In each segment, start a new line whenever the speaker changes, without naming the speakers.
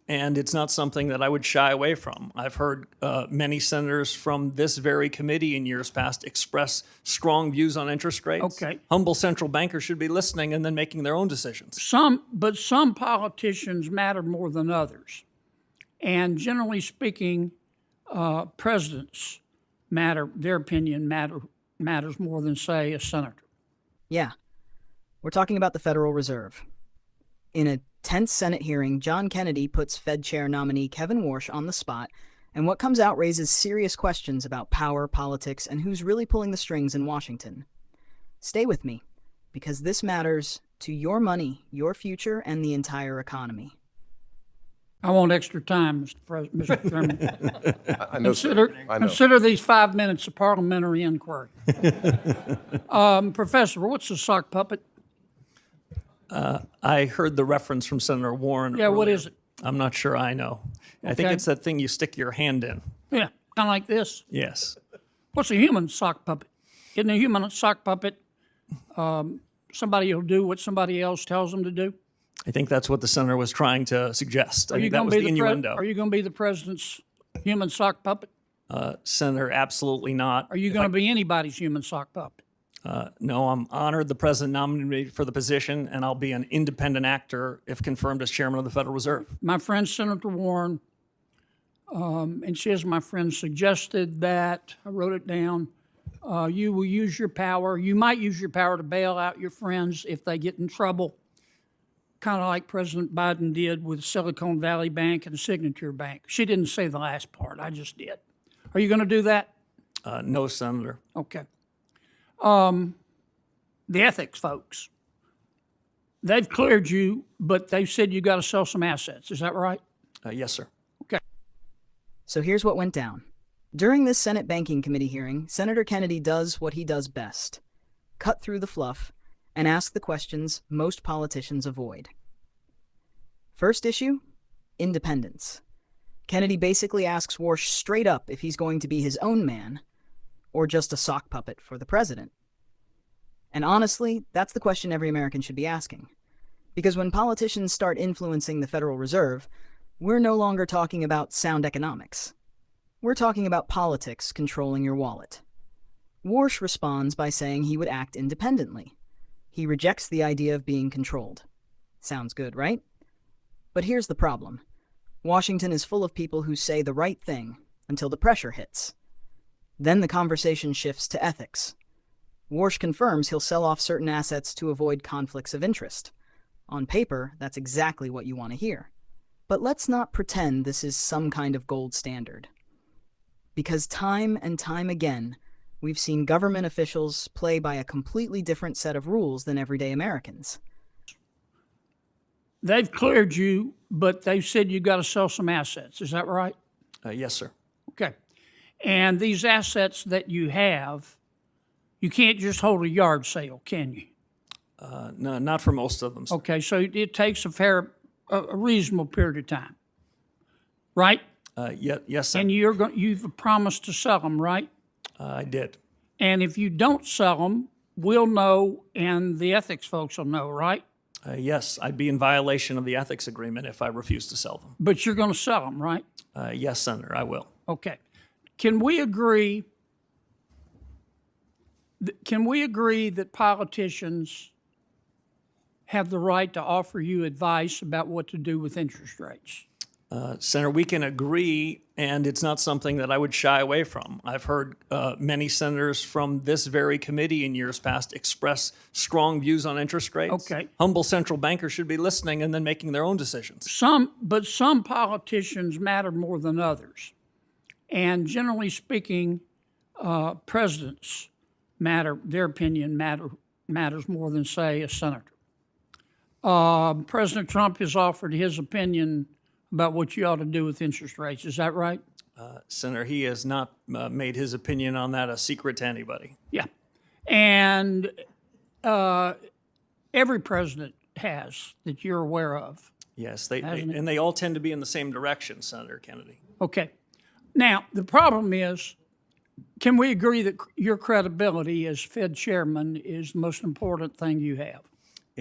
and it's not something that I would shy away from. I've heard many senators from this very committee in years past express strong views on interest rates.
Okay.
Humble central bankers should be listening and then making their own decisions.
Some politicians matter more than others. And generally speaking, presidents matter, their opinion matters more than, say, a senator.
Yeah, we're talking about the Federal Reserve. In a tense Senate hearing, John Kennedy puts Fed Chair nominee Kevin Warsh on the spot, and what comes out raises serious questions about power, politics, and who's really pulling the strings in Washington. Stay with me, because this matters to your money, your future, and the entire economy.
I want extra time, Mr. Chairman.
I know, sir. I know.
Consider these 5 minutes a parliamentary inquiry. Professor, what's a sock puppet?
I heard the reference from Senator Warren.
Yeah, what
earlier.
is it?
I'm not sure I know. I think
Okay.
it's that thing you stick your hand in.
Yeah, kind of like this.
Yes.
What's a human sock puppet? Isn't a human sock puppet somebody who'll do what somebody else tells them to do?
I think that's what the senator was trying to suggest. I think that was the innuendo.
Are you going to be the president's human sock puppet?
Senator, absolutely not.
Are you going to be anybody's human sock puppet?
No, I'm honored the president nominated me for the position, and I'll be an independent actor if confirmed as chairman of the Federal Reserve.
My friend Senator Warren, and she, as my friend, suggested that, I wrote it down, you will use your power, you might use your power to bail out your friends if they get in trouble, kind of like President Biden did with Silicon Valley Bank and Signature Bank. She didn't say the last part, I just did. Are you going to do that?
No, Senator.
Okay. The ethics folks, they've cleared you, but they said you got to sell some assets. Is that right?
Yes, sir.
Okay.
So here's what went down. During this Senate Banking Committee hearing, Senator Kennedy does what he does best: cut through the fluff and ask the questions most politicians avoid. First issue, independence. Kennedy basically asks Warsh straight up if he's going to be his own man or just a sock puppet for the president. And honestly, that's the question every American should be asking. Because when politicians start influencing the Federal Reserve, we're no longer talking about sound economics. We're talking about politics controlling your wallet. Warsh responds by saying he would act independently. He rejects the idea of being controlled. Sounds good, right? But here's the problem. Washington is full of people who say the right thing until the pressure hits. Then the conversation shifts to ethics. Warsh confirms he'll sell off certain assets to avoid conflicts of interest. On paper, that's exactly what you want to hear. But let's not pretend this is some kind of gold standard. Because time and time again, we've seen government officials play by a completely different set of rules than everyday Americans.
They've cleared you, but they said you got to sell some assets. Is that right?
Yes, sir.
Okay. And these assets that you have, you can't just hold a yard sale, can you?
No, not for most of them, sir.
Okay, so it takes a reasonable period of time, right?
Yes, sir.
And you've promised to sell them, right?
I did.
And if you don't sell them, we'll know, and the ethics folks will know, right?
Yes, I'd be in violation of the ethics agreement if I refused to sell them.
But you're going to sell them, right?
Yes, Senator, I will.
Okay. Can we agree that politicians have the right to offer you advice about what to do with interest rates?
Senator, we can agree, and it's not something that I would shy away from. I've heard many senators from this very committee in years past express strong views on interest rates.
Okay.
Humble central bankers should be listening and then making their own decisions.
Some politicians matter more than others. And generally speaking, presidents matter, their opinion matters more than, say, a senator. President Trump has offered his opinion about what you ought to do with interest rates. Is that right?
Senator, he has not made his opinion on that a secret to anybody.
Yeah. And every president has that you're aware of.
Yes, they all tend to be in the same direction, Senator Kennedy.
Okay. Now, the problem is, can we agree that your credibility as Fed chairman is the most important thing you have?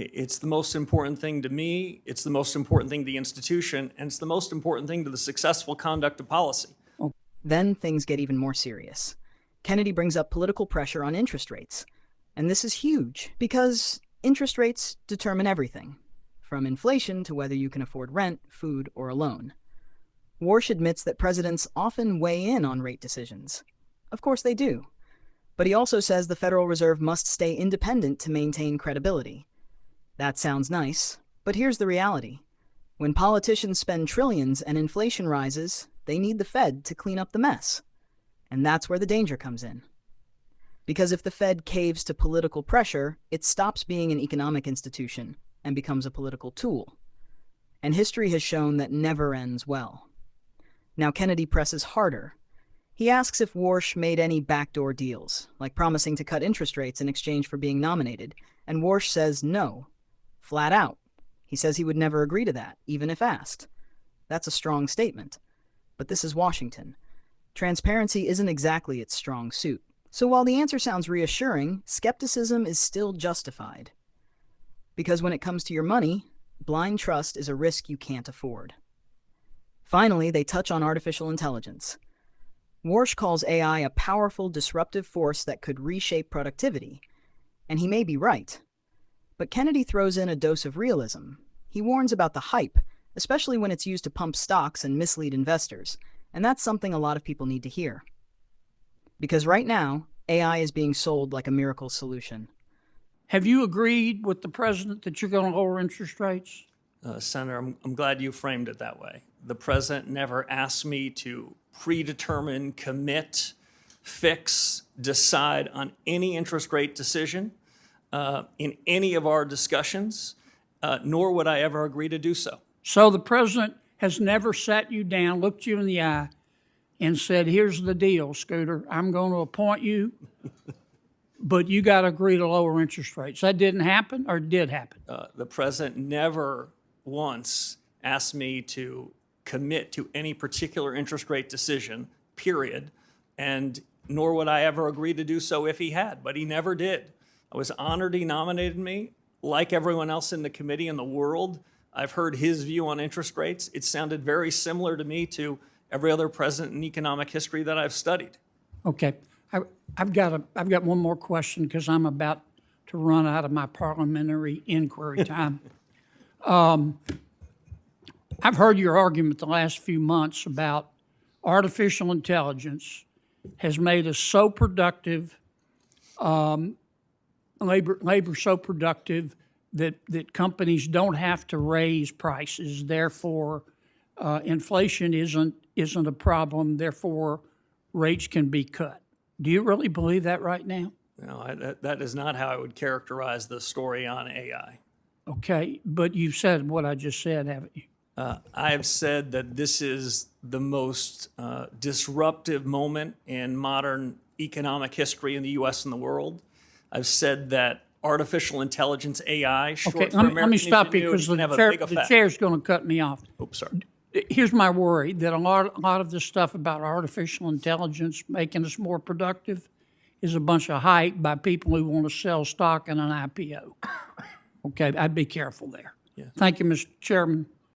It's the most important thing to me, it's the most important thing to the institution, and it's the most important thing to the successful conduct of policy.
Then things get even more serious. Kennedy brings up political pressure on interest rates. And this is huge because interest rates determine everything, from inflation to whether you can afford rent, food, or a loan. Warsh admits that presidents often weigh in on rate decisions. Of course they do. But he also says the Federal Reserve must stay independent to maintain credibility. That sounds nice, but here's the reality. When politicians spend trillions and inflation rises, they need the Fed to clean up the mess. And that's where the danger comes in. Because if the Fed caves to political pressure, it stops being an economic institution and becomes a political tool. And history has shown that never ends well. Now Kennedy presses harder. He asks if Warsh made any backdoor deals, like promising to cut interest rates in exchange for being nominated, and Warsh says no, flat out. He says he would never agree to that, even if asked. That's a strong statement. But this is Washington. Transparency isn't exactly its strong suit. So while the answer sounds reassuring, skepticism is still justified. Because when it comes to your money, blind trust is a risk you can't afford. Finally, they touch on artificial intelligence. Warsh calls AI a powerful, disruptive force that could reshape productivity. And he may be right. But Kennedy throws in a dose of realism. He warns about the hype, especially when it's used to pump stocks and mislead investors. And that's something a lot of people need to hear. Because right now, AI is being sold like a miracle solution.
Have you agreed with the president that you're going to lower interest rates?
Senator, I'm glad you framed it that way. The president never asked me to predetermine, commit, fix, decide on any interest rate decision in any of our discussions, nor would I ever agree to do so.
So the president has never sat you down, looked you in the eye, and said, here's the deal, Scooter. I'm going to appoint you, but you got to agree to lower interest rates. That didn't happen or did happen?
The president never once asked me to commit to any particular interest rate decision, period, and nor would I ever agree to do so if he had, but he never did. I was honored he nominated me. Like everyone else in the committee in the world, I've heard his view on interest rates. It sounded very similar to me to every other president in economic history that I've studied.
Okay. I've got one more question because I'm about to run out of my parliamentary inquiry time. I've heard your argument the last few months about artificial intelligence has made us so productive, labor so productive that companies don't have to raise prices. Therefore, inflation isn't a problem. Therefore, rates can be cut. Do you really believe that right now?
No, that is not how I would characterize the story on AI.
Okay, but you've said what I just said, haven't you?
I have said that this is the most disruptive moment in modern economic history in the U.S. and the world. I've said that artificial intelligence, AI, short
Okay,
for
let
American
me stop you because
ingenuity, can have a big
the
effect.
chair's going to cut me off.
Oops, sorry.
Here's my worry, that a lot of this stuff about artificial intelligence making us more productive is a bunch of hype by people who want to sell stock in an IPO. Okay, I'd be careful there.
Yeah.
Thank you, Mr. Chairman.